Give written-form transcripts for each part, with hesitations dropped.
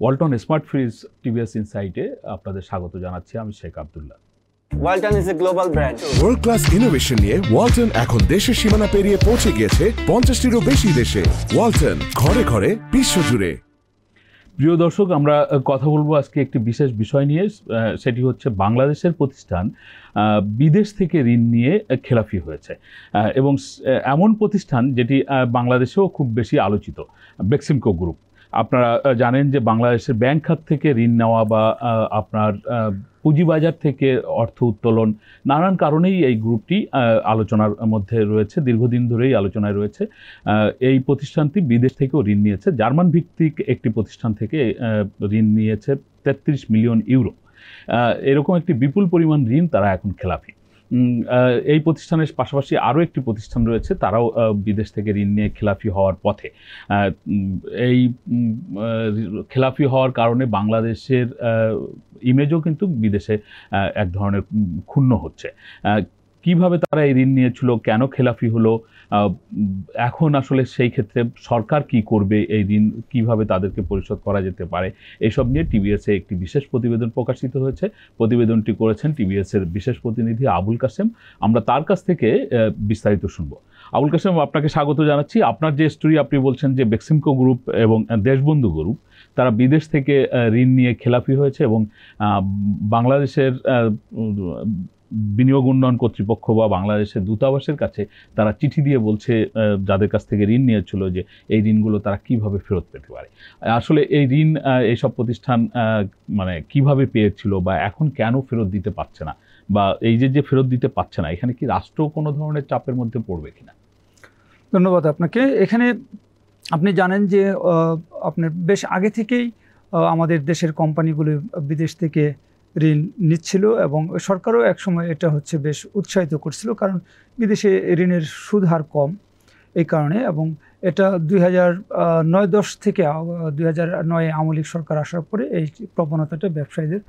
Walton smart fridge TVS ইনসাইটে আপনাদের স্বাগত জানাচ্ছি। আমি Sheikh Abdullah. Walton is a global brand. World class innovation নিয়ে ওয়ালটন এখন দেশের সীমানা পেরিয়ে পৌঁছে গিয়েছে 50টিরও বেশি দেশে। ওয়ালটন, ঘরে ঘরে বিশ্বজুড়ে। প্রিয় দর্শক, আমরা কথা বলবো আজকে একটি বিশেষ বিষয় নিয়ে। সেটি হচ্ছে বাংলাদেশের প্রতিষ্ঠান বিদেশ থেকে ঋণ নিয়ে খেলাফি হয়েছে, এবং এমন প্রতিষ্ঠান যেটি বাংলাদেশেও খুব বেশি আলোচিত, বেক্সিমকো গ্রুপ। আপনারা জানেন যে বাংলাদেশের ব্যাংক খাত থেকে ঋণ নেওয়া বা আপনার পুঁজিবাজার থেকে অর্থ উত্তোলন, নানান কারণেই এই গ্রুপটি আলোচনার মধ্যে রয়েছে, দীর্ঘদিন ধরেই আলোচনায় রয়েছে। এই প্রতিষ্ঠানটি বিদেশ থেকেও ঋণ নিয়েছে। জার্মান ভিত্তিক একটি প্রতিষ্ঠান থেকে ঋণ নিয়েছে 33 মিলিয়ন ইউরো। এরকম একটি বিপুল পরিমাণ ঋণ তারা এখন খেলাফি। এই প্রতিষ্ঠানের পাশাপাশি আরও একটি প্রতিষ্ঠান রয়েছে, তারাও বিদেশ থেকে ঋণ নিয়ে খেলাফি হওয়ার পথে। এই খেলাফি হওয়ার কারণে বাংলাদেশের ইমেজও কিন্তু বিদেশে এক ধরনের ক্ষুণ্ণ হচ্ছে। কিভাবে তারা এই ঋণ নিয়েছিল, কেন খেলাফি হলো, এখন আসলে সেই ক্ষেত্রে সরকার কি করবে, এই ঋণ কিভাবে তাদেরকে পরিশোধ করা যেতে পারে, এসব নিয়ে টিভিএসে একটি বিশেষ প্রতিবেদন প্রকাশিত হয়েছে। প্রতিবেদনটি করেছেন টিভিএসের বিশেষ প্রতিনিধি আবুল কাসেম। আমরা তার কাছ থেকে বিস্তারিত শুনব। আবুল কাসেম, আপনাকে স্বাগত জানাচ্ছি। আপনার যে স্টোরি, আপনি বলছেন যে বেক্সিমকো গ্রুপ এবং দেশবন্ধু গ্রুপ তারা বিদেশ থেকে ঋণ নিয়ে খেলাফি হয়েছে, এবং বাংলাদেশের বিনিয়োগ উন্নয়ন কর্তৃপক্ষ বা বাংলাদেশের দূতাবাসের কাছে তারা চিঠি দিয়ে বলছে যাদের কাছ থেকে ঋণ নিয়েছিল যে এই ঋণগুলো তারা কিভাবে ফেরত পেতে পারে। আসলে এই ঋণ এইসব প্রতিষ্ঠান মানে কিভাবে পেয়েছিল, বা এখন কেন ফেরত দিতে পারছে না, বা এই যে ফেরত দিতে পারছে না, এখানে কি রাষ্ট্র কোনো ধরনের চাপের মধ্যে পড়বে কিনা? ধন্যবাদ আপনাকে। এখানে আপনি জানেন যে আপনার বেশ আগে থেকেই আমাদের দেশের কোম্পানিগুলো বিদেশ থেকে ঋণ নিচ্ছিল, এবং সরকারও একসময় এটা হচ্ছে বেশ উৎসাহিত করছিল, কারণ বিদেশে ঋণের সুদ হার কম এই কারণে। এবং এটা 2009-10 থেকে 2009 আওয়ামী লীগ সরকার আসার পরে এই প্রবণতাটা ব্যবসায়ীদের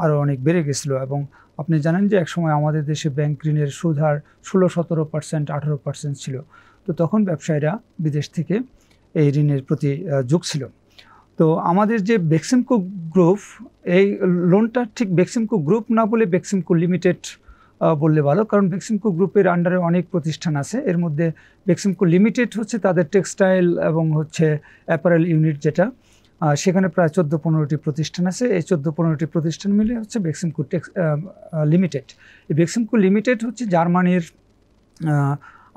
আরও অনেক বেড়ে গেছিলো। এবং আপনি জানেন যে একসময় আমাদের দেশে ব্যাংক ঋণের সুদ হার 16-17%, 18% ছিল। তো তখন ব্যবসায়ীরা বিদেশ থেকে এই ঋণের প্রতি ঝুঁকছিল। তো আমাদের যে বেক্সিমকো গ্রুপ, এই লোনটা ঠিক বেক্সিমকো গ্রুপ না বলে বেক্সিমকো লিমিটেড বললে ভালো, কারণ বেক্সিমকো গ্রুপের আন্ডারে অনেক প্রতিষ্ঠান আছে। এর মধ্যে বেক্সিমকো লিমিটেড হচ্ছে তাদের টেক্সটাইল এবং হচ্ছে অ্যাপারেল ইউনিট, যেটা সেখানে প্রায় 14-15টি প্রতিষ্ঠান আছে। এই 14-15টি প্রতিষ্ঠান মিলে হচ্ছে বেক্সিমকো লিমিটেড। এই বেক্সিমকো লিমিটেড হচ্ছে জার্মানির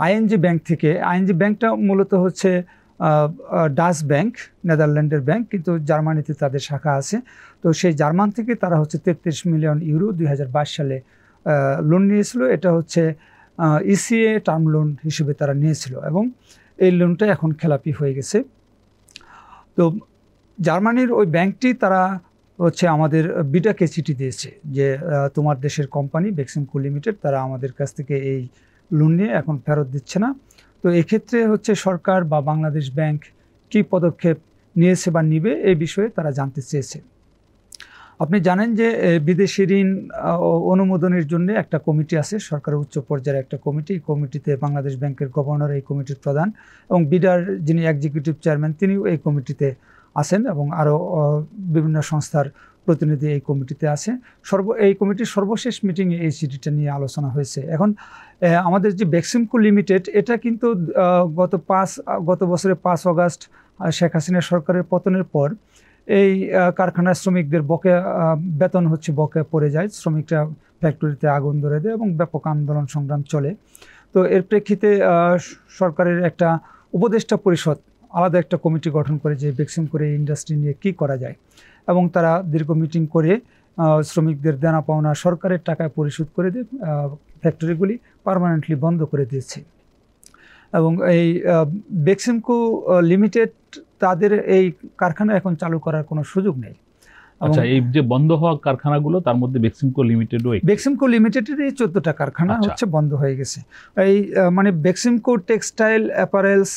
আইএনজি ব্যাংক থেকে। আইএনজি ব্যাংকটা মূলত হচ্ছে ডাচ ব্যাংক, নেদারল্যান্ডের ব্যাংক, কিন্তু জার্মানিতে তাদের শাখা আছে। তো সেই জার্মান থেকে তারা হচ্ছে 33 মিলিয়ন ইউরো 2022 সালে লোন নিয়েছিল। এটা হচ্ছে ইসিএ টার্ম লোন হিসেবে তারা নিয়েছিল, এবং এই লোনটা এখন খেলাপি হয়ে গেছে। তো জার্মানির ওই ব্যাংকটি তারা হচ্ছে আমাদের বিডাকে চিঠি দিয়েছে যে তোমার দেশের কোম্পানি বেক্সিমকো লিমিটেড তারা আমাদের কাছ থেকে এই লোন নিয়ে এখন ফেরত দিচ্ছে না। তো এক্ষেত্রে হচ্ছে সরকার বা বাংলাদেশ ব্যাংক কী পদক্ষেপ নিয়েছে বা নিবে, এই বিষয়ে তারা জানতে চেয়েছে। আপনি জানেন যে বিদেশি ঋণ অনুমোদনের জন্য একটা কমিটি আছে, সরকারের উচ্চ পর্যায়ের একটা কমিটি। এই কমিটিতে বাংলাদেশ ব্যাংকের গভর্নর এই কমিটির প্রধান, এবং বিডার যিনি এক্সিকিউটিভ চেয়ারম্যান তিনিও এই কমিটিতে আছেন, এবং আরও বিভিন্ন সংস্থার প্রতিনিধি এই কমিটিতে আছে। এই কমিটির সর্বশেষ মিটিংয়ে এই চিঠিটা নিয়ে আলোচনা হয়েছে। এখন আমাদের যে বেক্সিমকো লিমিটেড, এটা কিন্তু গত বছরের 5 অগাস্ট শেখ হাসিনা সরকারের পতনের পর এই কারখানার শ্রমিকদের বকেয়া বেতন হচ্ছে বকেয়া পড়ে যায়। শ্রমিকরা ফ্যাক্টরিতে আগুন ধরে দেয় এবং ব্যাপক আন্দোলন সংগ্রাম চলে। তো এর প্রেক্ষিতে সরকারের একটা উপদেষ্টা পরিষদ আলাদা একটা কমিটি গঠন করে যে বেক্সিমকো ইন্ডাস্ট্রি নিয়ে কী করা যায়, এবং তারা দীর্ঘ মিটিং করে শ্রমিকদের দেনা পাওনা সরকারের টাকায় পরিশোধ করে দিয়ে ফ্যাক্টরিগুলি পার্মানেন্টলি বন্ধ করে দিয়েছে। এবং এই বেক্সিমকো লিমিটেড তাদের এই কারখানা এখন চালু করার কোনো সুযোগ নেই। আচ্ছা, এই যে বন্ধ হওয়া কারখানাগুলো, তার মধ্যে বেক্সিমকো লিমিটেডের এই 14টা কারখানা হচ্ছে বন্ধ হয়ে গেছে। এই মানে বেক্সিমকো টেক্সটাইল অ্যাপারেলস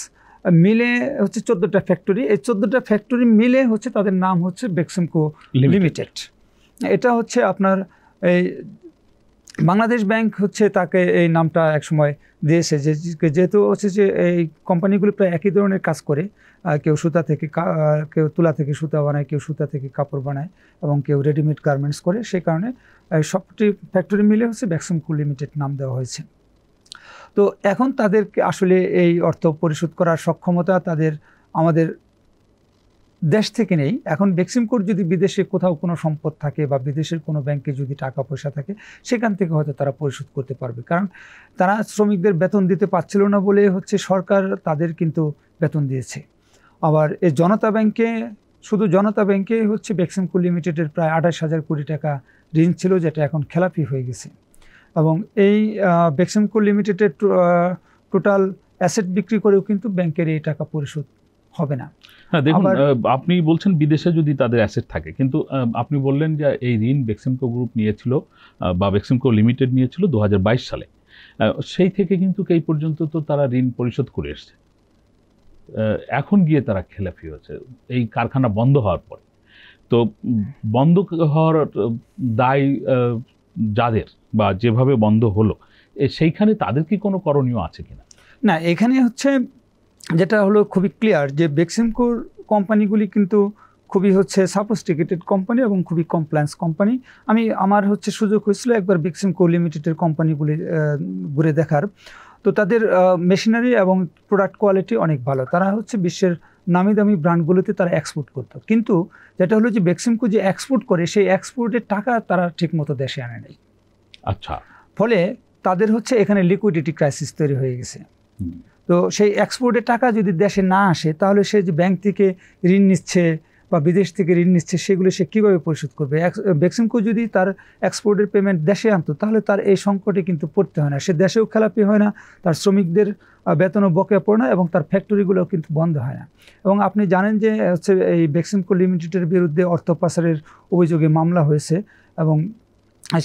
মিলে হচ্ছে 14টা ফ্যাক্টরি। এই 14টা ফ্যাক্টরি মিলে হচ্ছে তাদের নাম হচ্ছে বেক্সিমকো লিমিটেড। এটা হচ্ছে আপনার এই বাংলাদেশ ব্যাংক হচ্ছে তাকে এই নামটা একসময় দিয়েছে, যেহেতু হচ্ছে যে এই কোম্পানিগুলো প্রায় একই ধরনের কাজ করে। কেউ সুতা থেকে কেউ তুলা থেকে সুতা বানায়, কেউ সুতা থেকে কাপড় বানায়, এবং কেউ রেডিমেড গার্মেন্টস করে। সেই কারণে সবটি ফ্যাক্টরি মিলে হচ্ছে বেক্সিমকো লিমিটেড নাম দেওয়া হয়েছে। তো এখন তাদেরকে আসলে এই অর্থ পরিশোধ করার সক্ষমতা আমাদের দেশ থেকে নেই। এখন বেক্সিমকোর যদি বিদেশে কোথাও কোনো সম্পদ থাকে বা বিদেশের কোনো ব্যাংকে যদি টাকা পয়সা থাকে, সেখান থেকে হয়তো তারা পরিশোধ করতে পারবে। কারণ তারা শ্রমিকদের বেতন দিতে পারছিল না বলে হচ্ছে সরকার তাদের কিন্তু বেতন দিয়েছে। আবার এই জনতা ব্যাংকে, শুধু জনতা ব্যাংকে হচ্ছে বেক্সিমকো লিমিটেডের প্রায় 28,000 কোটি টাকা ঋণ ছিল, যেটা এখন খেলাপি হয়ে গেছে। এবং এই বেক্সিমকো লিমিটেডের টোটাল অ্যাসেট বিক্রি করেও কিন্তু ব্যাংকের এই টাকা পরিশোধ হবে না। হ্যাঁ, দেখুন, আপনি বলছেন বিদেশে যদি তাদের অ্যাসেট থাকে, কিন্তু আপনি বললেন যে এই ঋণ বেক্সিমকো গ্রুপ নিয়েছিল বা বেক্সিমকো লিমিটেড নিয়েছিল 2022 সালে। সেই থেকে কিন্তু এই পর্যন্ত তো তারা ঋণ পরিশোধ করে এসছে। এখন গিয়ে তারা খেলাপি হয়েছে এই কারখানা বন্ধ হওয়ার পরে। তো বন্ধ হওয়ার দায় যাদের বা যেভাবে বন্ধ হলো, সেইখানে তাদের কি কোনো করণীয় আছে কিনা? না, এখানে হচ্ছে যেটা হলো খুবই ক্লিয়ার যে বেক্সিমকোর কোম্পানিগুলি কিন্তু খুবই হচ্ছে সাফিস্টিকেটেড কোম্পানি এবং খুবই কমপ্লায়েন্স কোম্পানি। আমার হচ্ছে সুযোগ হয়েছিল একবার বেক্সিমকো লিমিটেডের কোম্পানিগুলি ঘুরে দেখার। তো তাদের মেশিনারি এবং প্রোডাক্ট কোয়ালিটি অনেক ভালো। তারা হচ্ছে বিশ্বের নামি দামি ব্র্যান্ডগুলোতে তারা এক্সপোর্ট করতো, কিন্তু যেটা হলো যে বেক্সিমকো যে এক্সপোর্ট করে, সেই এক্সপোর্টের টাকা তারা ঠিকমতো দেশে আনে নাই। আচ্ছা, ফলে তাদের হচ্ছে এখানে লিকুইডিটি ক্রাইসিস তৈরি হয়ে গেছে। তো সেই এক্সপোর্টের টাকা যদি দেশে না আসে, তাহলে সে যে ব্যাংক থেকে ঋণ নিচ্ছে বা বিদেশ থেকে ঋণ নিচ্ছে, সেগুলো সে কীভাবে পরিশোধ করবে? বেক্সিমকো যদি তার এক্সপোর্টের পেমেন্ট দেশে আনতো, তাহলে তার এই সংকটে কিন্তু পড়তে হয় না। সে দেশেও খেলাপি হয় না, তার শ্রমিকদের বেতনও বকেয়া পড়ে না, এবং তার ফ্যাক্টরিগুলোও কিন্তু বন্ধ হয় না। এবং আপনি জানেন যে হচ্ছে এই বেক্সিমকো লিমিটেডের বিরুদ্ধে অর্থ পাচারের অভিযোগে মামলা হয়েছে, এবং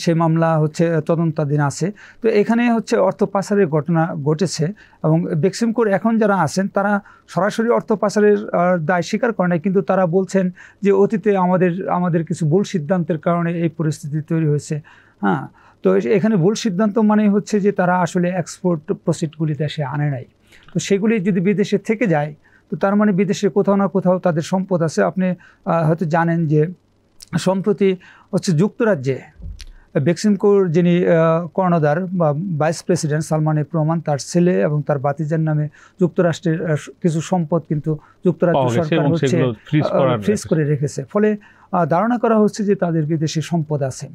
সেই মামলা হচ্ছে তদন্তাধীন আছে। তো এখানে হচ্ছে অর্থ পাচারের ঘটনা ঘটেছে, এবং বেক্সিমকোর এখন যারা আছেন তারা সরাসরি অর্থ পাচারের দায় স্বীকার করে না, কিন্তু তারা বলছেন যে অতীতে আমাদের কিছু ভুল সিদ্ধান্তের কারণে এই পরিস্থিতি তৈরি হয়েছে। হ্যাঁ, তো এখানে ভুল সিদ্ধান্ত মানে হচ্ছে যে তারা আসলে এক্সপোর্ট প্রসিডগুলি দেশে আনে নাই। তো সেগুলি যদি বিদেশে থেকে যায়, তো তার মানে বিদেশে কোথাও না কোথাও তাদের সম্পদ আছে। আপনি হয়তো জানেন যে সম্প্রতি হচ্ছে যুক্তরাজ্যে বেক্সিমকোর যিনি কর্ণধার বা vice president Salman F Rahman, তার ছেলে এবং তার ভাতিজার নামে যুক্তরাষ্ট্রের কিছু সম্পদ কিন্তু যুক্তরাজ্য সরকার হচ্ছে ফ্রিজ করে রেখেছে। ফলে ধারণা করা হচ্ছে যে তাদের বিদেশি সম্পদ আছে।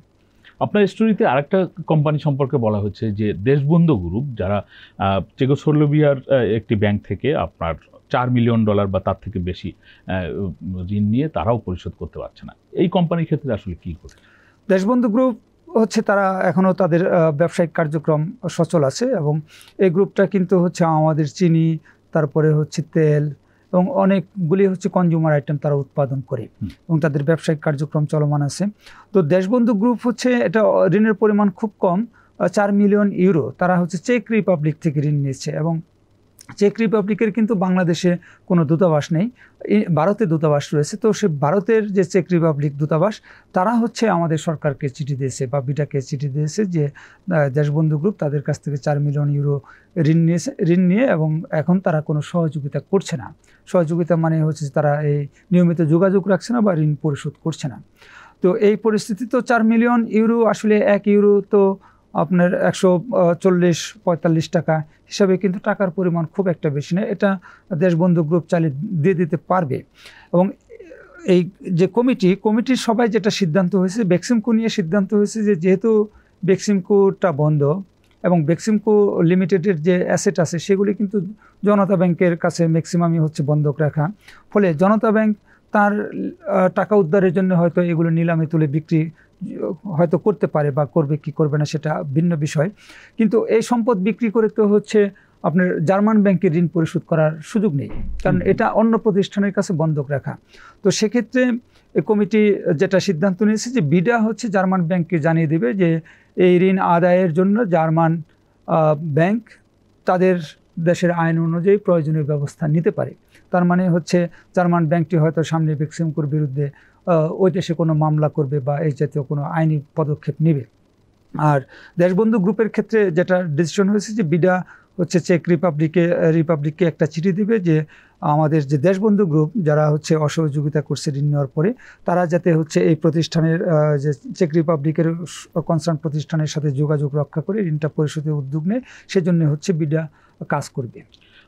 আপনার স্টোরিতে আরেকটা কোম্পানি সম্পর্কে বলা হচ্ছে যে দেশবন্ধু গ্রুপ, যারা চেকোস্লোভাকিয়ার একটি ব্যাংক থেকে আপনার $4 মিলিয়ন বা তার থেকে বেশি ঋণ নিয়ে তারাও পরিশোধ করতে পারছে না। এই কোম্পানির ক্ষেত্রে আসলে কি করে? দেশবন্ধু গ্রুপ হচ্ছে তারা এখনও তাদের ব্যবসায়িক কার্যক্রম সচল আছে, এবং এই গ্রুপটা কিন্তু হচ্ছে আমাদের চিনি, তারপরে হচ্ছে তেল এবং অনেকগুলি হচ্ছে কনজিউমার আইটেম তারা উৎপাদন করে, এবং তাদের ব্যবসায়িক কার্যক্রম চলমান আছে। তো দেশবন্ধু গ্রুপ হচ্ছে এটা ঋণের পরিমাণ খুব কম, 4 মিলিয়ন ইউরো তারা হচ্ছে চেক রিপাবলিক থেকে ঋণ নিচ্ছে। এবং চেক রিপাবলিকের কিন্তু বাংলাদেশে কোনো দূতাবাস নেই, ভারতে দূতাবাস রয়েছে। তো সে ভারতের যে চেক রিপাবলিক দূতাবাস, তারা হচ্ছে আমাদের সরকারকে চিঠি দিয়েছে বা বিটাকে চিঠি দিয়েছে যে দেশবন্ধু গ্রুপ তাদের কাছ থেকে 4 মিলিয়ন ইউরো ঋণ নিয়ে, এবং এখন তারা কোনো সহযোগিতা করছে না। সহযোগিতা মানে হচ্ছে তারা এই নিয়মিত যোগাযোগ রাখছে না বা ঋণ পরিশোধ করছে না। তো এই পরিস্থিতি, তো 4 মিলিয়ন ইউরো আসলে 1 ইউরো তো আপনার 140-45 টাকা হিসাবে কিন্তু টাকার পরিমাণ খুব একটা বেশি নয়। এটা দেশবন্ধু গ্রুপ চালিয়ে দিয়ে দিতে পারবে। এবং এই যে কমিটির সবাই যেটা সিদ্ধান্ত হয়েছে, বেক্সিমকো নিয়ে সিদ্ধান্ত হয়েছে যে যেহেতু বেক্সিমকোটা বন্ধ এবং বেক্সিমকো লিমিটেডের যে অ্যাসেট আছে সেগুলি কিন্তু জনতা ব্যাংকের কাছে ম্যাক্সিমামই হচ্ছে বন্ধক রাখা। ফলে জনতা ব্যাংক তার টাকা উদ্ধারের জন্য হয়তো এগুলো নিলামে তুলে বিক্রি হয়তো করতে পারে, বা করবে কি করবে না সেটা ভিন্ন বিষয়। কিন্তু এই সম্পদ বিক্রি করে তো হচ্ছে আপনার জার্মান ব্যাংকের ঋণ পরিশোধ করার সুযোগ নেই, কারণ এটা অন্য প্রতিষ্ঠানের কাছে বন্ধক রাখা। তো সেক্ষেত্রে এই কমিটি যেটা সিদ্ধান্ত নিয়েছে যে বিডা হচ্ছে জার্মান ব্যাংককে জানিয়ে দেবে যে এই ঋণ আদায়ের জন্য জার্মান ব্যাংক তাদের দেশের আইন অনুযায়ী প্রয়োজনীয় ব্যবস্থা নিতে পারে। তার মানে হচ্ছে জার্মান ব্যাংকটি হয়তো সামনে বেক্সিমকোর বিরুদ্ধে ওই দেশে কোনো মামলা করবে বা এই জাতীয় কোনো আইনি পদক্ষেপ নেবে। আর দেশবন্ধু গ্রুপের ক্ষেত্রে যেটা ডিসিশন হয়েছে যে বিডা হচ্ছে চেক রিপাবলিককে একটা চিঠি দিবে যে আমাদের যে দেশবন্ধু গ্রুপ যারা হচ্ছে অসহযোগিতা করছে ঋণ নেওয়ার পরে, তারা যাতে হচ্ছে এই প্রতিষ্ঠানের যে চেক রিপাবলিকের কনসার্ন প্রতিষ্ঠানের সাথে যোগাযোগ রক্ষা করে ঋণটা পরিশোধের উদ্যোগ নেয়, সেজন্য হচ্ছে বিডা কাজ করবে।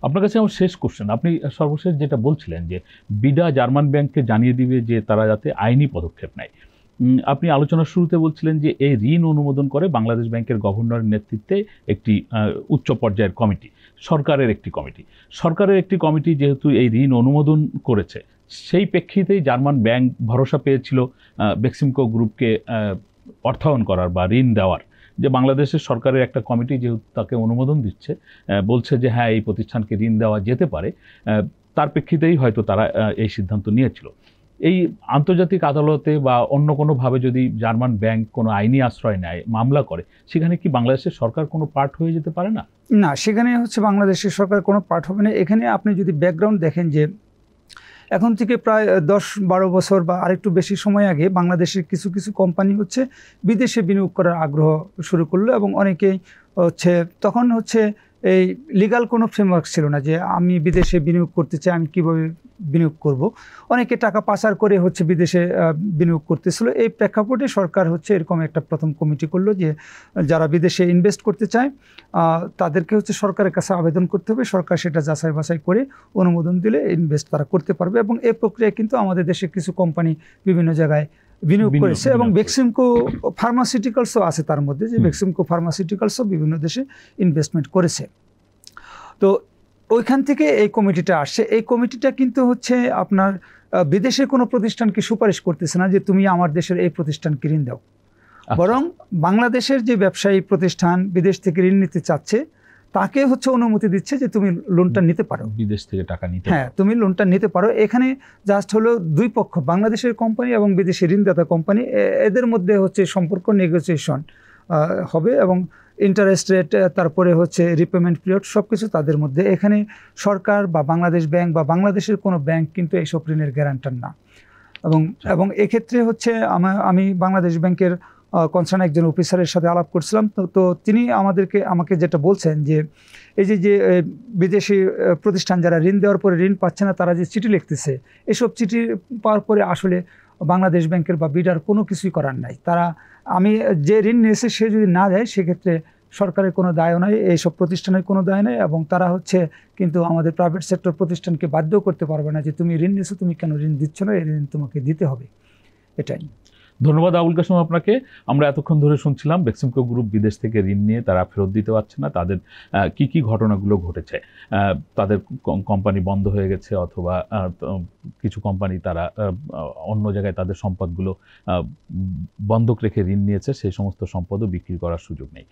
আপনার কাছে আমার শেষ কোশ্চেন, আপনি সর্বশেষ যেটা বলছিলেন যে বিডা জার্মান ব্যাংককে জানিয়ে দিবে যে তারা যাতে আইনি পদক্ষেপ নেয়। আপনি আলোচনার শুরুতে বলছিলেন যে এই ঋণ অনুমোদন করে বাংলাদেশ ব্যাংকের গভর্নরের নেতৃত্বে একটি উচ্চ পর্যায়ের কমিটি, সরকারের একটি কমিটি যেহেতু এই ঋণ অনুমোদন করেছে, সেই প্রেক্ষিতেই জার্মান ব্যাংক ভরসা পেয়েছিল বেক্সিমকো গ্রুপকে অর্থায়ন করার বা ঋণ দেওয়ার, যে বাংলাদেশের সরকারের একটা কমিটি যেহেতু তাকে অনুমোদন দিচ্ছে, বলছে যে হ্যাঁ এই প্রতিষ্ঠানকে ঋণ দেওয়া যেতে পারে, তার প্রেক্ষিতেই হয়তো তারা এই সিদ্ধান্ত নিয়েছিল। এই আন্তর্জাতিক আদালতে বা অন্য কোনোভাবে যদি জার্মান ব্যাংক কোনো আইনি আশ্রয় নেয়, মামলা করে, সেখানে কি বাংলাদেশের সরকার কোনো পার্ট হয়ে যেতে পারে না? না, সেখানে হচ্ছে বাংলাদেশের সরকার কোনো পার্ট হবে না। এখানে আপনি যদি ব্যাকগ্রাউন্ড দেখেন যে এখন থেকে প্রায় 10-12 বছর বা আরেকটু বেশি সময় আগে বাংলাদেশের কিছু কিছু কোম্পানি হচ্ছে বিদেশে বিনিয়োগ করার আগ্রহ শুরু করলো, এবং অনেকেই হচ্ছে তখন হচ্ছে এই লিগ্যাল কোনো ফ্রেমওয়ার্ক ছিল না যে আমি বিদেশে বিনিয়োগ করতে চাই, আমি কীভাবে বিনিয়োগ করব। অনেকে টাকা পাচার করে হচ্ছে বিদেশে বিনিয়োগ করতেছিল। এই প্রেক্ষাপটে সরকার হচ্ছে এরকম একটা প্রথম কমিটি করলো যে যারা বিদেশে ইনভেস্ট করতে চায় তাদেরকে হচ্ছে সরকারের কাছে আবেদন করতে হবে, সরকার সেটা যাচাই বাছাই করে অনুমোদন দিলে ইনভেস্ট তারা করতে পারবে। এবং এই প্রক্রিয়ায় কিন্তু আমাদের দেশে কিছু কোম্পানি বিভিন্ন জায়গায় বিনিয়োগ করেছে, এবং বেক্সিমকো ফার্মাসিউটিক্যালসও আছে তার মধ্যে, যে বেক্সিমকো ফার্মাসিউটিক্যালসও বিভিন্ন দেশে ইনভেস্টমেন্ট করেছে। তো ওইখান থেকে এই কমিটিটা আসছে। এই কমিটিটা কিন্তু হচ্ছে আপনার বিদেশের কোনো প্রতিষ্ঠানকে সুপারিশ করতেছে না যে তুমি আমার দেশের এই প্রতিষ্ঠানকে ঋণ দাও, বরং বাংলাদেশের যে ব্যবসায়ী প্রতিষ্ঠান বিদেশ থেকে ঋণ নিতে চাচ্ছে তাকে হচ্ছে অনুমতি দিচ্ছে যে তুমি লোনটা নিতে পারো, বিদেশ থেকে টাকা নিতে, হ্যাঁ তুমি লোনটা নিতে পারো। এখানে জাস্ট হলো দুই পক্ষ, বাংলাদেশের কোম্পানি এবং বিদেশি ঋণদাতা কোম্পানি, এদের মধ্যে হচ্ছে সম্পর্ক নেগোসিয়েশন হবে, এবং ইন্টারেস্ট রেট, তারপরে হচ্ছে রিপেমেন্ট পিরিয়ড, সব কিছু তাদের মধ্যে। এখানে সরকার বা বাংলাদেশ ব্যাংক বা বাংলাদেশের কোনো ব্যাংক কিন্তু এইসব ঋণের গ্যারান্টার না। এবং এক্ষেত্রে হচ্ছে আমি বাংলাদেশ ব্যাংকের কনসার্ন একজন অফিসারের সাথে আলাপ করছিলাম, তো তিনি আমাকে যেটা বলছেন যে এই যে বিদেশি প্রতিষ্ঠান যারা ঋণ দেওয়ার পরে ঋণ পাচ্ছে না, তারা যে চিঠি লিখতেছে, এসব চিঠি পাওয়ার পরে আসলে বাংলাদেশ ব্যাংকের বা বিডার কোনো কিছুই করার নাই। তারা আমি যে ঋণ নিয়েছে সে যদি না যায় সেক্ষেত্রে সরকারের কোনো দায় নাই, এইসব প্রতিষ্ঠানের কোনো দায় নেই, এবং তারা হচ্ছে কিন্তু আমাদের প্রাইভেট সেক্টর প্রতিষ্ঠানকে বাধ্য করতে পারবে না যে তুমি ঋণ নিয়েছো, তুমি কেন ঋণ দিচ্ছ না, এই ঋণ তোমাকে দিতে হবে। এটাই। ধন্যবাদ আবুল কাশেম আপনাকে। আমরা এতক্ষণ ধরে শুনছিলাম বেক্সিমকো গ্রুপ বিদেশ থেকে ঋণ নিয়ে তারা ফেরত দিতে পারছে না, তাদের কি কি ঘটনাগুলো ঘটেছে, তাদের কোম্পানি বন্ধ হয়ে গেছে, অথবা কিছু কোম্পানি তারা অন্য জায়গায় তাদের সম্পদগুলো বন্ধক রেখে ঋণ নিয়েছে, সেই সমস্ত সম্পদও বিক্রি করার সুযোগ নেই।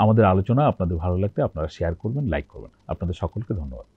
আমাদের আলোচনা আপনাদের ভালো লাগলে আপনারা শেয়ার করবেন, লাইক করবেন। আপনাদের সকলকে ধন্যবাদ।